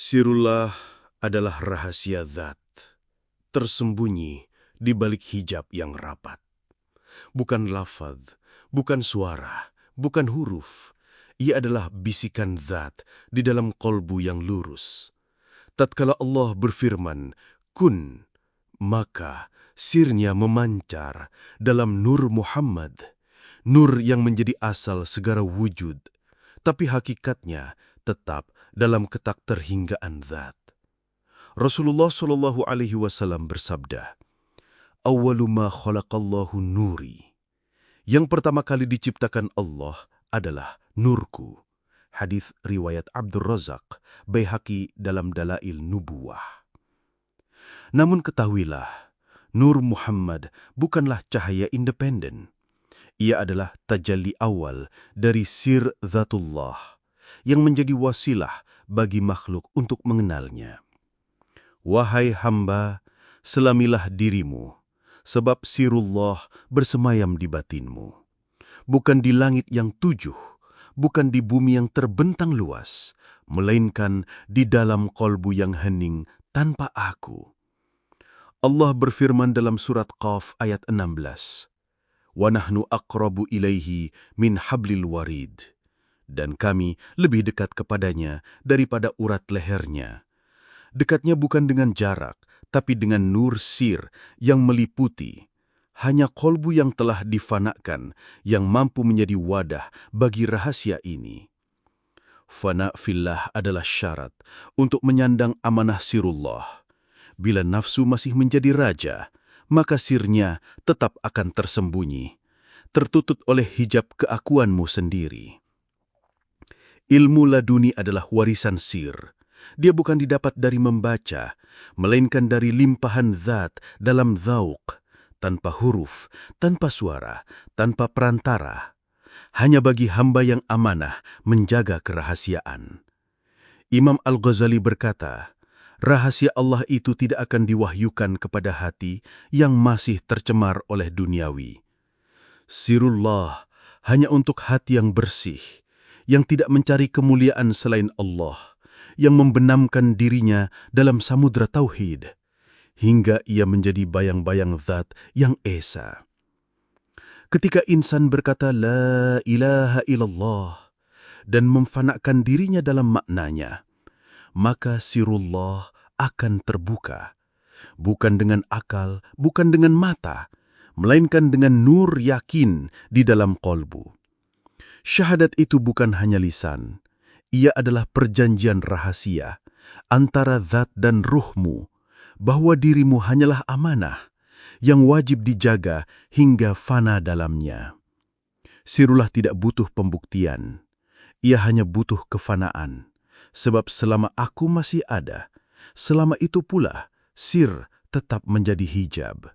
Sirullah adalah rahasia zat, tersembunyi di balik hijab yang rapat. Bukan lafaz, bukan suara, bukan huruf. Ia adalah bisikan zat di dalam kolbu yang lurus. Tatkala Allah berfirman, kun, maka sirnya memancar dalam nur Muhammad, nur yang menjadi asal segala wujud, tapi hakikatnya tetap dalam ketakterhinggaan zat. Rasulullah SAW bersabda, "Awwalu ma khalaqallahu nuri." Yang pertama kali diciptakan Allah adalah nurku. Hadis riwayat Abdul Razak, Baihaqi dalam Dalail Nubuwah. Namun ketahuilah, nur Muhammad bukanlah cahaya independen. Ia adalah tajalli awal dari sir zatullah yang menjadi wasilah bagi makhluk untuk mengenalnya. Wahai hamba, selamilah dirimu, sebab sirullah bersemayam di batinmu. Bukan di langit yang tujuh, bukan di bumi yang terbentang luas, melainkan di dalam kolbu yang hening tanpa aku. Allah berfirman dalam surat Qaf ayat 16, "Wa nahnu aqrabu ilaihi min hablil warid." Dan kami lebih dekat kepadanya daripada urat lehernya. Dekatnya bukan dengan jarak, tapi dengan nur sir yang meliputi. Hanya kolbu yang telah difanakan yang mampu menjadi wadah bagi rahasia ini. Fana fillah adalah syarat untuk menyandang amanah sirullah. Bila nafsu masih menjadi raja, maka sirnya tetap akan tersembunyi, tertutup oleh hijab keakuanmu sendiri. Ilmu laduni adalah warisan sir. Dia bukan didapat dari membaca, melainkan dari limpahan zat dalam dzauq, tanpa huruf, tanpa suara, tanpa perantara. Hanya bagi hamba yang amanah menjaga kerahasiaan. Imam Al-Ghazali berkata, rahasia Allah itu tidak akan diwahyukan kepada hati yang masih tercemar oleh duniawi. Sirullah hanya untuk hati yang bersih, yang tidak mencari kemuliaan selain Allah, yang membenamkan dirinya dalam samudra tauhid, hingga ia menjadi bayang-bayang zat yang esa. Ketika insan berkata la ilaha illallah dan memfanakkan dirinya dalam maknanya, maka sirullah akan terbuka, bukan dengan akal, bukan dengan mata, melainkan dengan nur yakin di dalam kolbu. Syahadat itu bukan hanya lisan, ia adalah perjanjian rahasia antara zat dan ruhmu, bahwa dirimu hanyalah amanah yang wajib dijaga hingga fana dalamnya. Sirullah tidak butuh pembuktian, ia hanya butuh kefanaan, sebab selama aku masih ada, selama itu pula sir tetap menjadi hijab.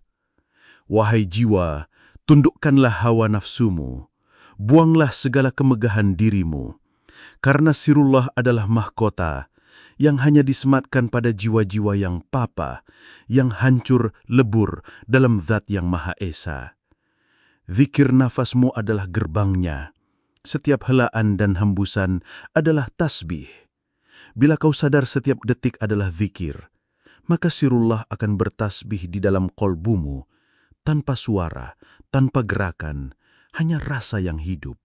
Wahai jiwa, tundukkanlah hawa nafsumu, buanglah segala kemegahan dirimu, karena sirullah adalah mahkota yang hanya disematkan pada jiwa-jiwa yang papa, yang hancur lebur dalam zat yang Maha Esa. Zikir nafasmu adalah gerbangnya, setiap helaan dan hembusan adalah tasbih. Bila kau sadar setiap detik adalah zikir, maka sirullah akan bertasbih di dalam kolbumu, tanpa suara, tanpa gerakan, hanya rasa yang hidup.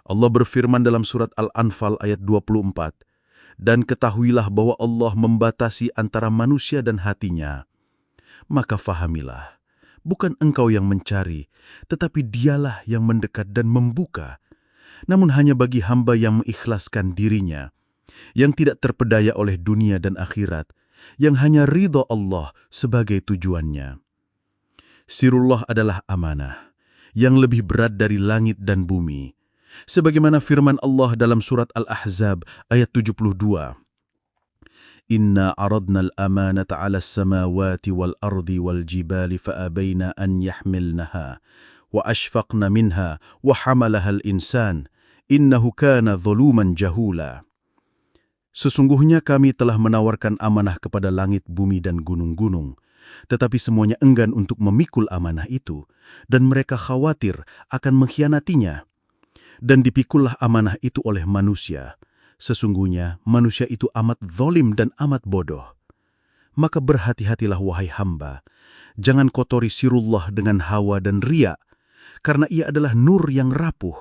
Allah berfirman dalam surat Al-Anfal ayat 24, dan ketahuilah bahwa Allah membatasi antara manusia dan hatinya. Maka fahamilah, bukan engkau yang mencari, tetapi dialah yang mendekat dan membuka. Namun hanya bagi hamba yang mengikhlaskan dirinya, yang tidak terpedaya oleh dunia dan akhirat, yang hanya ridha Allah sebagai tujuannya. Sirullah adalah amanah yang lebih berat dari langit dan bumi. Sebagaimana firman Allah dalam surat Al-Ahzab ayat 72. Inna aradna al-amanata ala as-samawati wal-ardi wal-jibali fa'abayna an yahmilnaha wa ashfaqna minha wa hamalaha al-insan innahu kana dhuluman jahula. Sesungguhnya kami telah menawarkan amanah kepada langit, bumi dan gunung-gunung, tetapi semuanya enggan untuk memikul amanah itu, dan mereka khawatir akan mengkhianatinya. Dan dipikullah amanah itu oleh manusia, Sesungguhnya manusia itu amat zalim dan amat bodoh. Maka berhati-hatilah wahai hamba, jangan kotori sirullah dengan hawa dan riya, karena ia adalah nur yang rapuh.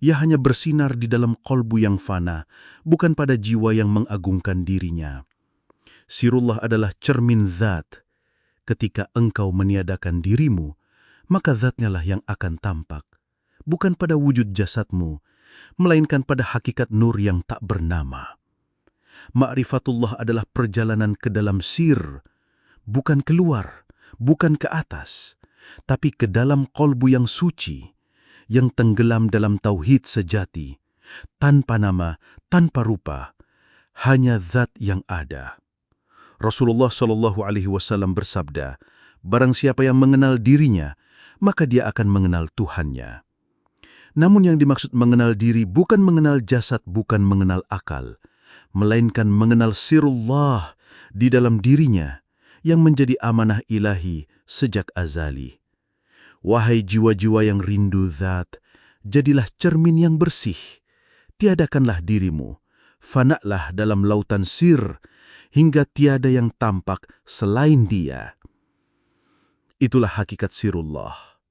Ia hanya bersinar di dalam kolbu yang fana, bukan pada jiwa yang mengagungkan dirinya. Sirullah adalah cermin zat. Ketika engkau meniadakan dirimu, maka zatnya lah yang akan tampak, bukan pada wujud jasadmu, melainkan pada hakikat nur yang tak bernama. Ma'rifatullah adalah perjalanan ke dalam sir, bukan keluar, bukan ke atas, tapi ke dalam kolbu yang suci, yang tenggelam dalam tauhid sejati, tanpa nama, tanpa rupa, hanya zat yang ada. Rasulullah SAW bersabda, barang siapa yang mengenal dirinya, maka dia akan mengenal Tuhannya. Namun yang dimaksud mengenal diri bukan mengenal jasad, bukan mengenal akal, melainkan mengenal sirullah di dalam dirinya yang menjadi amanah ilahi sejak azali. Wahai jiwa-jiwa yang rindu zat, jadilah cermin yang bersih. Tiadakanlah dirimu, fanaklah dalam lautan sir, hingga tiada yang tampak selain dia. Itulah hakikat sirullah,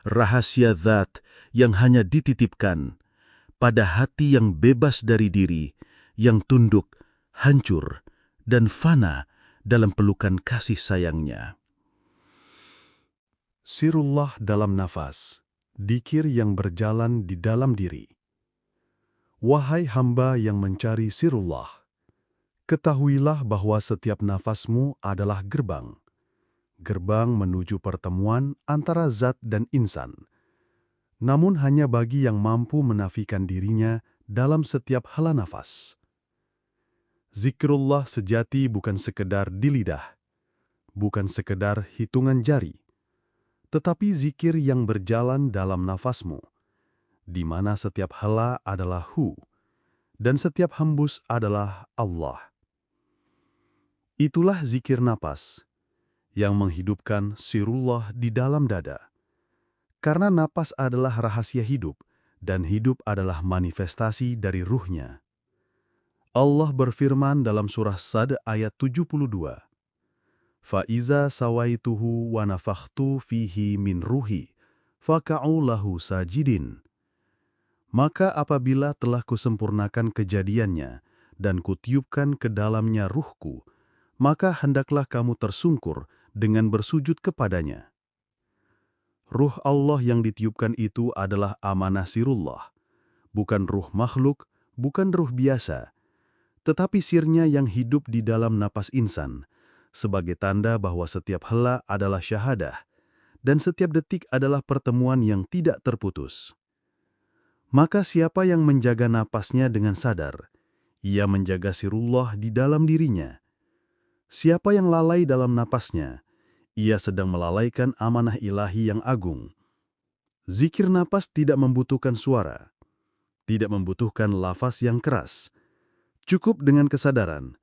rahasia zat yang hanya dititipkan pada hati yang bebas dari diri, yang tunduk, hancur, dan fana dalam pelukan kasih sayangnya. Sirullah dalam nafas, dzikir yang berjalan di dalam diri. Wahai hamba yang mencari sirullah, ketahuilah bahwa setiap nafasmu adalah gerbang. Gerbang menuju pertemuan antara zat dan insan. Namun hanya bagi yang mampu menafikan dirinya dalam setiap hela nafas. Zikrullah sejati bukan sekedar di lidah, bukan sekedar hitungan jari, tetapi zikir yang berjalan dalam nafasmu, di mana setiap hela adalah Hu, dan setiap hembus adalah Allah. Itulah zikir napas, yang menghidupkan sirullah di dalam dada. Karena napas adalah rahasia hidup, dan hidup adalah manifestasi dari ruhnya. Allah berfirman dalam surah Sad ayat 72, فَإِذَا سَوَيْتُهُ وَنَفَخْتُ فِيهِ مِنْ رُوحِي فَقَعُوا لَهُ سَاجِدِينَ. Maka apabila telah kusempurnakan kejadiannya dan kutiupkan ke dalamnya ruhku, maka hendaklah kamu tersungkur dengan bersujud kepadanya. Ruh Allah yang ditiupkan itu adalah amanah sirullah, bukan ruh makhluk, bukan ruh biasa, tetapi sirnya yang hidup di dalam napas insan, sebagai tanda bahwa setiap hela adalah syahadah, dan setiap detik adalah pertemuan yang tidak terputus. Maka siapa yang menjaga napasnya dengan sadar, ia menjaga sirullah di dalam dirinya. Siapa yang lalai dalam napasnya, ia sedang melalaikan amanah ilahi yang agung. Zikir napas tidak membutuhkan suara, tidak membutuhkan lafaz yang keras. Cukup dengan kesadaran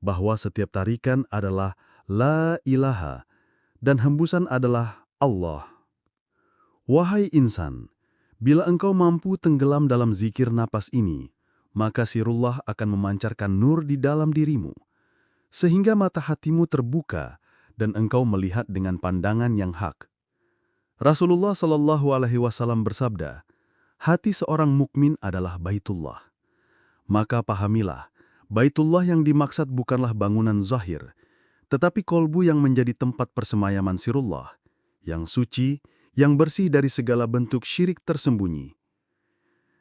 bahwa setiap tarikan adalah la ilaha dan hembusan adalah Allah. Wahai insan, bila engkau mampu tenggelam dalam zikir napas ini, maka sirullah akan memancarkan nur di dalam dirimu, sehingga mata hatimu terbuka dan engkau melihat dengan pandangan yang hak. Rasulullah SAW bersabda, hati seorang mukmin adalah Baitullah. Maka pahamilah, Baitullah yang dimaksud bukanlah bangunan zahir, tetapi kolbu yang menjadi tempat persemayaman sirullah, yang suci, yang bersih dari segala bentuk syirik tersembunyi.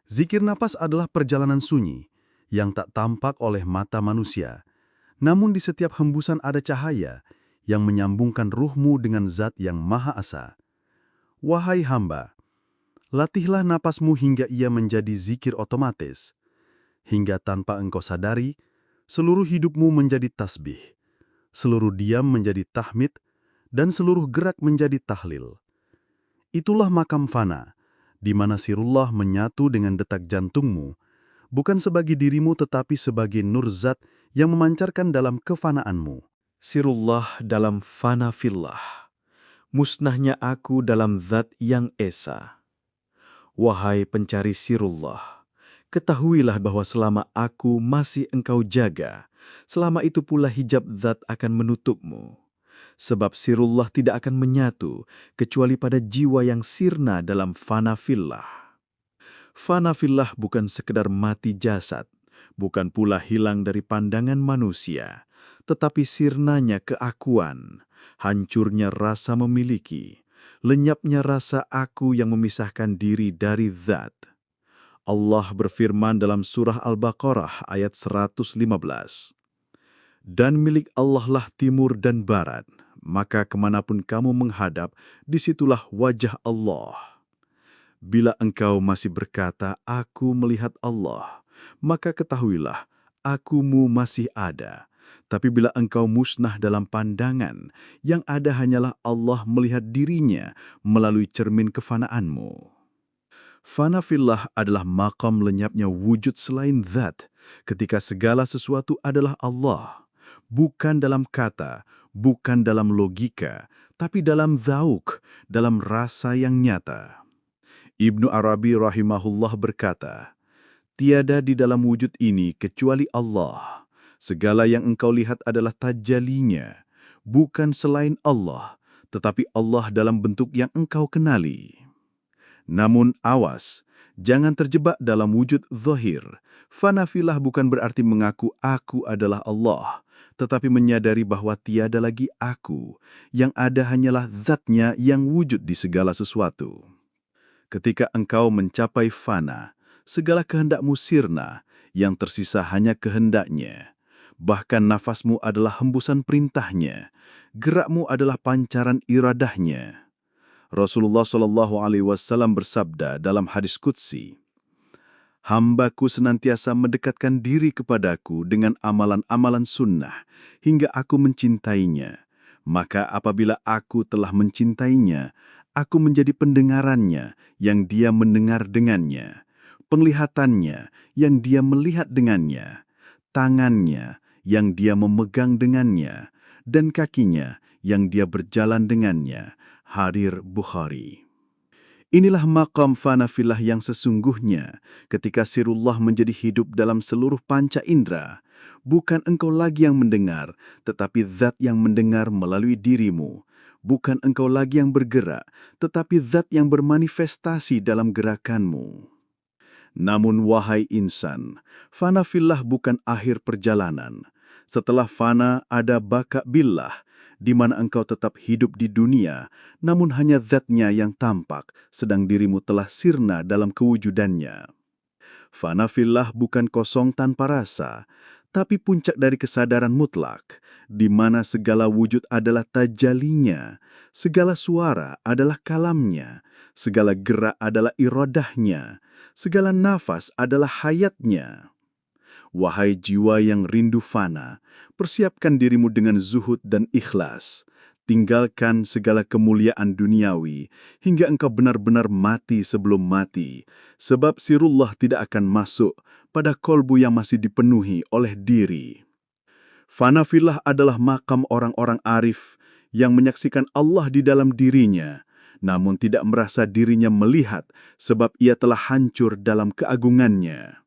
Zikir napas adalah perjalanan sunyi, yang tak tampak oleh mata manusia, namun di setiap hembusan ada cahaya, yang menyambungkan ruhmu dengan zat yang Maha Esa. Wahai hamba, latihlah napasmu hingga ia menjadi zikir otomatis, hingga tanpa engkau sadari, seluruh hidupmu menjadi tasbih, seluruh diam menjadi tahmid, dan seluruh gerak menjadi tahlil. Itulah makam fana, di mana sirullah menyatu dengan detak jantungmu, bukan sebagai dirimu tetapi sebagai nur zat yang memancarkan dalam kefanaanmu. Sirullah dalam fana fillah, musnahnya aku dalam zat yang esa. Wahai pencari sirullah, Ketahuilah bahwa selama aku masih engkau jaga, selama itu pula hijab zat akan menutupmu. Sebab sirullah tidak akan menyatu kecuali pada jiwa yang sirna dalam fana fillah. Fana fillah bukan sekedar mati jasad, bukan pula hilang dari pandangan manusia, tetapi sirnanya keakuan, hancurnya rasa memiliki, lenyapnya rasa aku yang memisahkan diri dari zat. Allah berfirman dalam surah Al-Baqarah ayat 115, "Dan milik Allah lah timur dan barat, maka kemanapun kamu menghadap, disitulah wajah Allah." Bila engkau masih berkata, "Aku melihat Allah," maka ketahuilah, akumu masih ada. Tapi bila engkau musnah dalam pandangan, yang ada hanyalah Allah melihat dirinya melalui cermin kefanaanmu. Fana fillah adalah maqam lenyapnya wujud selain zat, ketika segala sesuatu adalah Allah. Bukan dalam kata, bukan dalam logika, tapi dalam zauk, dalam rasa yang nyata. Ibnu Arabi rahimahullah berkata, "Tiada di dalam wujud ini kecuali Allah. Segala yang engkau lihat adalah tajalinya, bukan selain Allah, tetapi Allah dalam bentuk yang engkau kenali." Namun awas, jangan terjebak dalam wujud zahir. Fana fillah bukan berarti mengaku aku adalah Allah, tetapi menyadari bahwa tiada lagi aku, yang ada hanyalah zatnya yang wujud di segala sesuatu. Ketika engkau mencapai fana, segala kehendakmu sirna, yang tersisa hanya kehendaknya. Bahkan nafasmu adalah hembusan perintahnya, gerakmu adalah pancaran iradahnya. Rasulullah SAW bersabda dalam hadis qudsi, "Hambaku senantiasa mendekatkan diri kepadaku dengan amalan-amalan sunnah, hingga aku mencintainya. Maka apabila aku telah mencintainya, aku menjadi pendengarannya yang dia mendengar dengannya, penglihatannya yang dia melihat dengannya, tangannya yang dia memegang dengannya, dan kakinya yang dia berjalan dengannya." Hadir Bukhari. Inilah maqam fana fillah yang sesungguhnya ketika sirullah menjadi hidup dalam seluruh panca indera. Bukan engkau lagi yang mendengar, tetapi zat yang mendengar melalui dirimu. Bukan engkau lagi yang bergerak, tetapi zat yang bermanifestasi dalam gerakanmu. Namun wahai insan, fana fillah bukan akhir perjalanan. Setelah fana ada baka billah, di mana engkau tetap hidup di dunia, namun hanya zatnya yang tampak, sedang dirimu telah sirna dalam kewujudannya. Fana fillah bukan kosong tanpa rasa, tapi puncak dari kesadaran mutlak, di mana segala wujud adalah tajalinya, segala suara adalah kalamnya, segala gerak adalah iradahnya, segala nafas adalah hayatnya. Wahai jiwa yang rindu fana, persiapkan dirimu dengan zuhud dan ikhlas. Tinggalkan segala kemuliaan duniawi hingga engkau benar-benar mati sebelum mati, sebab sirullah tidak akan masuk pada kolbu yang masih dipenuhi oleh diri. Fana fillah adalah makam orang-orang arif yang menyaksikan Allah di dalam dirinya, namun tidak merasa dirinya melihat sebab ia telah hancur dalam keagungannya.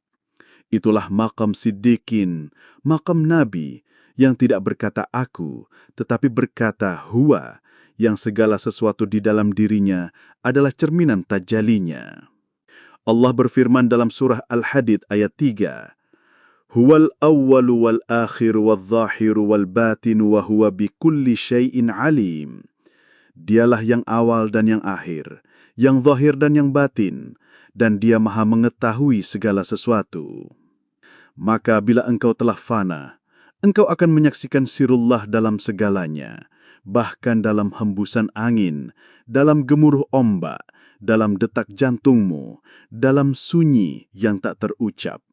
Itulah makam siddiqin, makam nabi, yang tidak berkata aku, tetapi berkata huwa, yang segala sesuatu di dalam dirinya adalah cerminan tajalinya. Allah berfirman dalam surah Al-Hadid ayat 3, "Huwal awwalu wal akhiru wal zahiru wal batinu wa huwa bikulli syai'in alim." Dialah yang awal dan yang akhir, yang zahir dan yang batin, dan dia maha mengetahui segala sesuatu. Maka bila engkau telah fana, engkau akan menyaksikan sirullah dalam segalanya, bahkan dalam hembusan angin, dalam gemuruh ombak, dalam detak jantungmu, dalam sunyi yang tak terucap.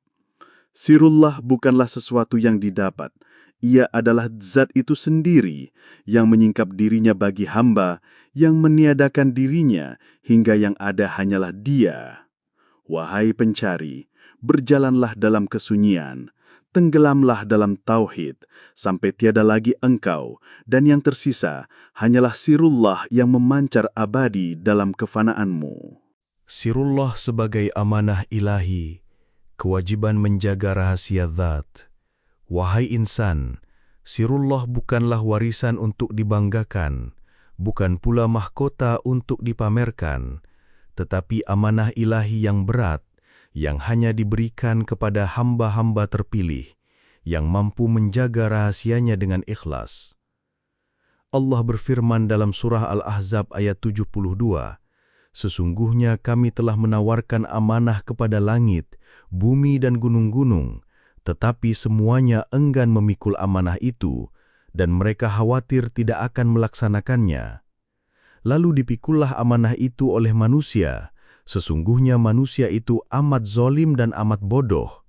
Sirullah bukanlah sesuatu yang didapat, ia adalah zat itu sendiri yang menyingkap dirinya bagi hamba, yang meniadakan dirinya hingga yang ada hanyalah dia. Wahai pencari, berjalanlah dalam kesunyian, tenggelamlah dalam tauhid, sampai tiada lagi engkau, dan yang tersisa hanyalah sirullah yang memancar abadi dalam kefanaanmu. Sirullah sebagai amanah ilahi, kewajiban menjaga rahasia zat. Wahai insan, sirullah bukanlah warisan untuk dibanggakan, bukan pula mahkota untuk dipamerkan, tetapi amanah ilahi yang berat, yang hanya diberikan kepada hamba-hamba terpilih, yang mampu menjaga rahasianya dengan ikhlas. Allah berfirman dalam surah Al-Ahzab ayat 72, "Sesungguhnya kami telah menawarkan amanah kepada langit, bumi dan gunung-gunung, tetapi semuanya enggan memikul amanah itu, dan mereka khawatir tidak akan melaksanakannya. Lalu dipikullah amanah itu oleh manusia, sesungguhnya manusia itu amat zalim dan amat bodoh.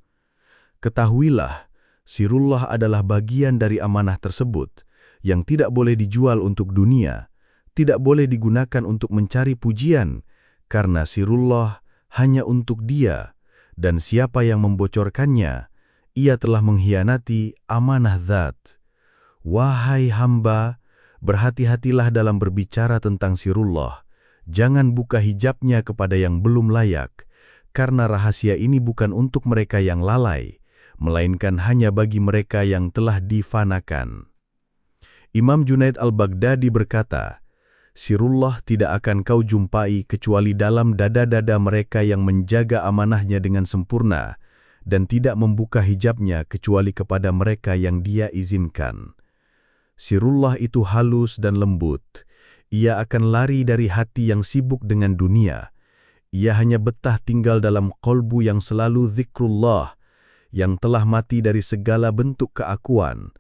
Ketahuilah, sirullah adalah bagian dari amanah tersebut, yang tidak boleh dijual untuk dunia, tidak boleh digunakan untuk mencari pujian, karena sirullah hanya untuk Dia, dan siapa yang membocorkannya, ia telah mengkhianati amanah zat. Wahai hamba, berhati-hatilah dalam berbicara tentang sirullah. Jangan buka hijabnya kepada yang belum layak, karena rahasia ini bukan untuk mereka yang lalai, melainkan hanya bagi mereka yang telah difanakan." Imam Junaid al-Baghdadi berkata, "Sirullah tidak akan kau jumpai kecuali dalam dada-dada mereka yang menjaga amanahnya dengan sempurna dan tidak membuka hijabnya kecuali kepada mereka yang Dia izinkan. Sirullah itu halus dan lembut. Ia akan lari dari hati yang sibuk dengan dunia. Ia hanya betah tinggal dalam qalbu yang selalu zikrullah, yang telah mati dari segala bentuk keakuan.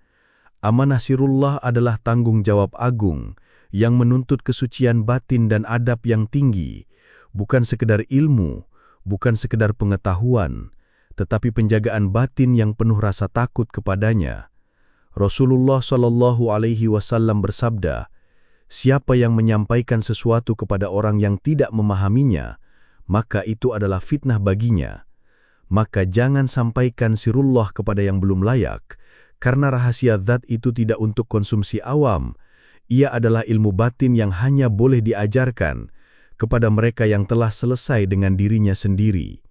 Amanah sirullah adalah tanggung jawab agung yang menuntut kesucian batin dan adab yang tinggi, bukan sekedar ilmu, bukan sekedar pengetahuan, tetapi penjagaan batin yang penuh rasa takut kepadanya. Rasulullah SAW bersabda, "Siapa yang menyampaikan sesuatu kepada orang yang tidak memahaminya, maka itu adalah fitnah baginya. Maka jangan sampaikan sirullah kepada yang belum layak, karena rahasia zat itu tidak untuk konsumsi awam. Ia adalah ilmu batin yang hanya boleh diajarkan kepada mereka yang telah selesai dengan dirinya sendiri.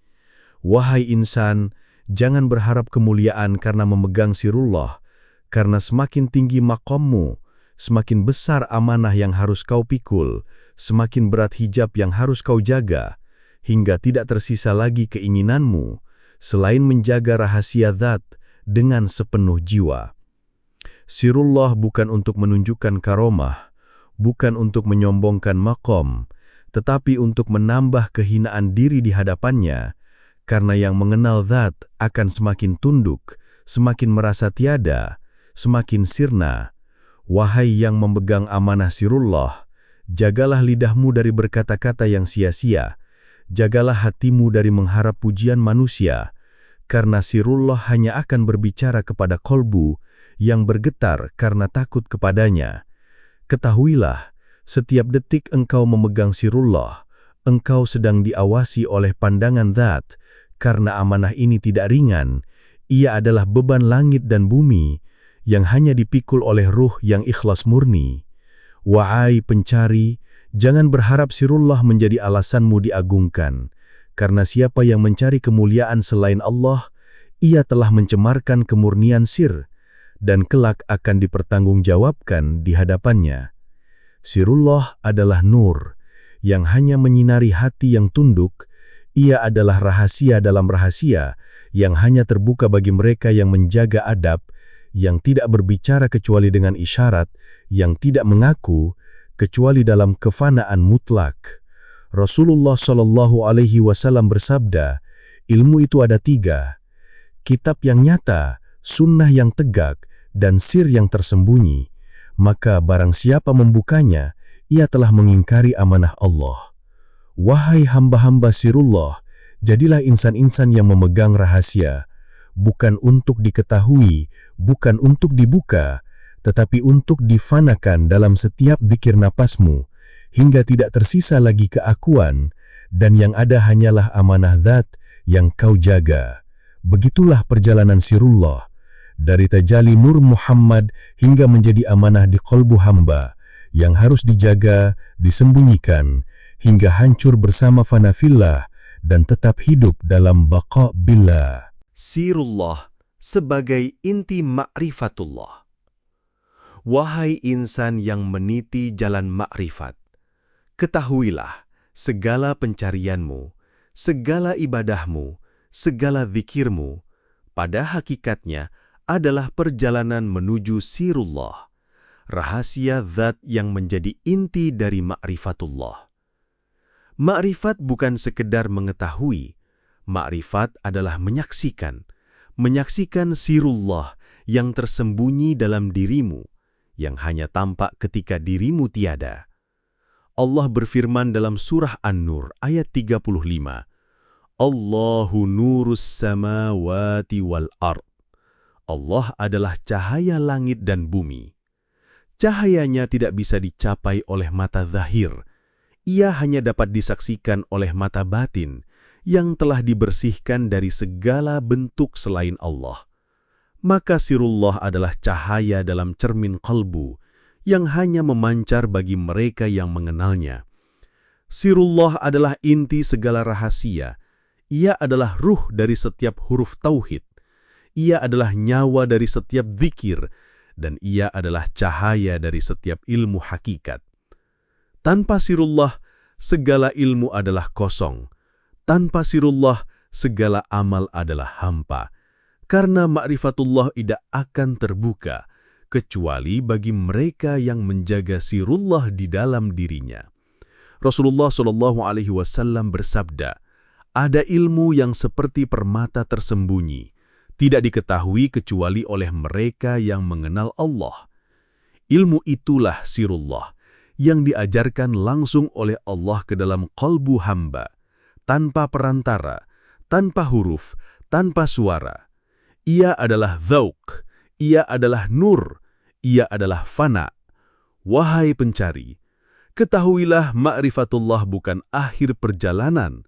Wahai insan, jangan berharap kemuliaan karena memegang sirullah, karena semakin tinggi maqammu, semakin besar amanah yang harus kau pikul, semakin berat hijab yang harus kau jaga, hingga tidak tersisa lagi keinginanmu selain menjaga rahasia zat dengan sepenuh jiwa." Sirullah bukan untuk menunjukkan karomah, bukan untuk menyombongkan maqam, tetapi untuk menambah kehinaan diri di hadapannya, karena yang mengenal zat akan semakin tunduk, semakin merasa tiada, semakin sirna. Wahai yang memegang amanah sirullah, jagalah lidahmu dari berkata-kata yang sia-sia, jagalah hatimu dari mengharap pujian manusia, karena sirullah hanya akan berbicara kepada kolbu yang bergetar karena takut kepadanya. Ketahuilah, setiap detik engkau memegang sirullah, engkau sedang diawasi oleh pandangan zat, karena amanah ini tidak ringan. Ia adalah beban langit dan bumi yang hanya dipikul oleh ruh yang ikhlas murni. Wahai pencari, jangan berharap sirullah menjadi alasanmu diagungkan, karena siapa yang mencari kemuliaan selain Allah, ia telah mencemarkan kemurnian sir, dan kelak akan dipertanggungjawabkan di hadapannya. Sirullah adalah nur, yang hanya menyinari hati yang tunduk. Ia adalah rahasia dalam rahasia, yang hanya terbuka bagi mereka yang menjaga adab, yang tidak berbicara kecuali dengan isyarat, yang tidak mengaku kecuali dalam kefanaan mutlak. Rasulullah SAW bersabda, "Ilmu itu ada 3, kitab yang nyata, sunnah yang tegak, dan sir yang tersembunyi. Maka barang siapa membukanya, ia telah mengingkari amanah Allah." Wahai hamba-hamba sirullah, jadilah insan-insan yang memegang rahasia, bukan untuk diketahui, bukan untuk dibuka, tetapi untuk difanakan dalam setiap zikir napasmu, hingga tidak tersisa lagi keakuan, dan yang ada hanyalah amanah zat yang kau jaga. Begitulah perjalanan sirullah, dari tajalli nur Muhammad hingga menjadi amanah di qalbu hamba, yang harus dijaga, disembunyikan, hingga hancur bersama fanafillah dan tetap hidup dalam baqa billah. Sirullah sebagai inti ma'rifatullah. Wahai insan yang meniti jalan ma'rifat, ketahuilah segala pencarianmu, segala ibadahmu, segala zikirmu, pada hakikatnya adalah perjalanan menuju sirullah, rahasia zat yang menjadi inti dari ma'rifatullah. Ma'rifat bukan sekedar mengetahui, ma'rifat adalah menyaksikan sirullah yang tersembunyi dalam dirimu, yang hanya tampak ketika dirimu tiada. Allah berfirman dalam surah An-Nur ayat 35, Allahu nurus samawati wal ard. Allah adalah cahaya langit dan bumi. Cahayanya tidak bisa dicapai oleh mata zahir. Ia hanya dapat disaksikan oleh mata batin yang telah dibersihkan dari segala bentuk selain Allah. Maka sirullah adalah cahaya dalam cermin qalbu yang hanya memancar bagi mereka yang mengenalnya. Sirullah adalah inti segala rahasia. Ia adalah ruh dari setiap huruf tauhid. Ia adalah nyawa dari setiap zikir, dan ia adalah cahaya dari setiap ilmu hakikat. Tanpa sirullah, segala ilmu adalah kosong. Tanpa sirullah, segala amal adalah hampa. Karena ma'rifatullah tidak akan terbuka, kecuali bagi mereka yang menjaga sirullah di dalam dirinya. Rasulullah SAW bersabda, ada ilmu yang seperti permata tersembunyi, tidak diketahui kecuali oleh mereka yang mengenal Allah. Ilmu itulah sirullah, yang diajarkan langsung oleh Allah ke dalam qalbu hamba, tanpa perantara, tanpa huruf, tanpa suara. Ia adalah dzauq, ia adalah nur, ia adalah fana. Wahai pencari, ketahuilah ma'rifatullah bukan akhir perjalanan,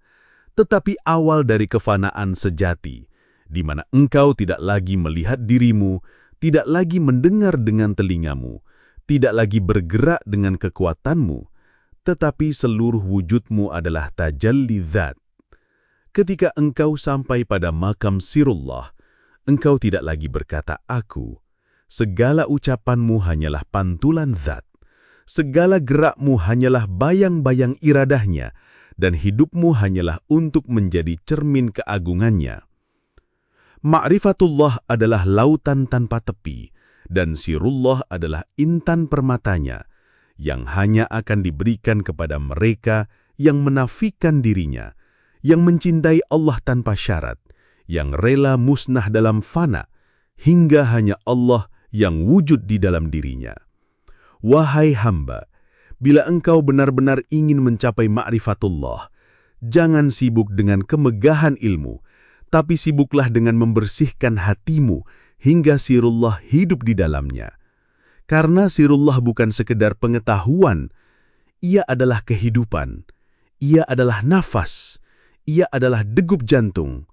tetapi awal dari kefanaan sejati, di mana engkau tidak lagi melihat dirimu, tidak lagi mendengar dengan telingamu, tidak lagi bergerak dengan kekuatanmu, tetapi seluruh wujudmu adalah tajalli dzat. Ketika engkau sampai pada makam sirullah, engkau tidak lagi berkata aku. Segala ucapanmu hanyalah pantulan zat. Segala gerakmu hanyalah bayang-bayang iradahnya, dan hidupmu hanyalah untuk menjadi cermin keagungannya. Ma'rifatullah adalah lautan tanpa tepi, dan sirullah adalah intan permatanya, yang hanya akan diberikan kepada mereka yang menafikan dirinya, yang mencintai Allah tanpa syarat, yang rela musnah dalam fana, hingga hanya Allah yang wujud di dalam dirinya. Wahai hamba, bila engkau benar-benar ingin mencapai ma'rifatullah, jangan sibuk dengan kemegahan ilmu, tapi sibuklah dengan membersihkan hatimu hingga sirullah hidup di dalamnya. Karena sirullah bukan sekedar pengetahuan, ia adalah kehidupan, ia adalah nafas, ia adalah degup jantung,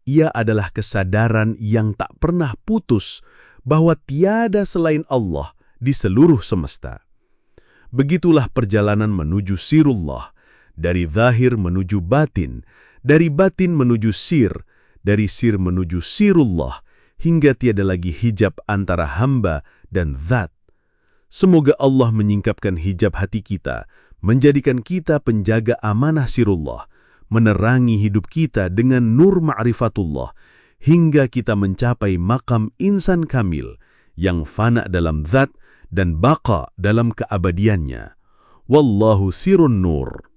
ia adalah kesadaran yang tak pernah putus bahwa tiada selain Allah di seluruh semesta. Begitulah perjalanan menuju sirullah, dari zahir menuju batin, dari batin menuju sir, dari sir menuju sirullah, hingga tiada lagi hijab antara hamba dan zat. Semoga Allah menyingkapkan hijab hati kita, menjadikan kita penjaga amanah sirullah, menerangi hidup kita dengan nur ma'rifatullah, hingga kita mencapai makam insan kamil yang fana dalam zat dan baqa dalam keabadiannya. Wallahu sirun nur.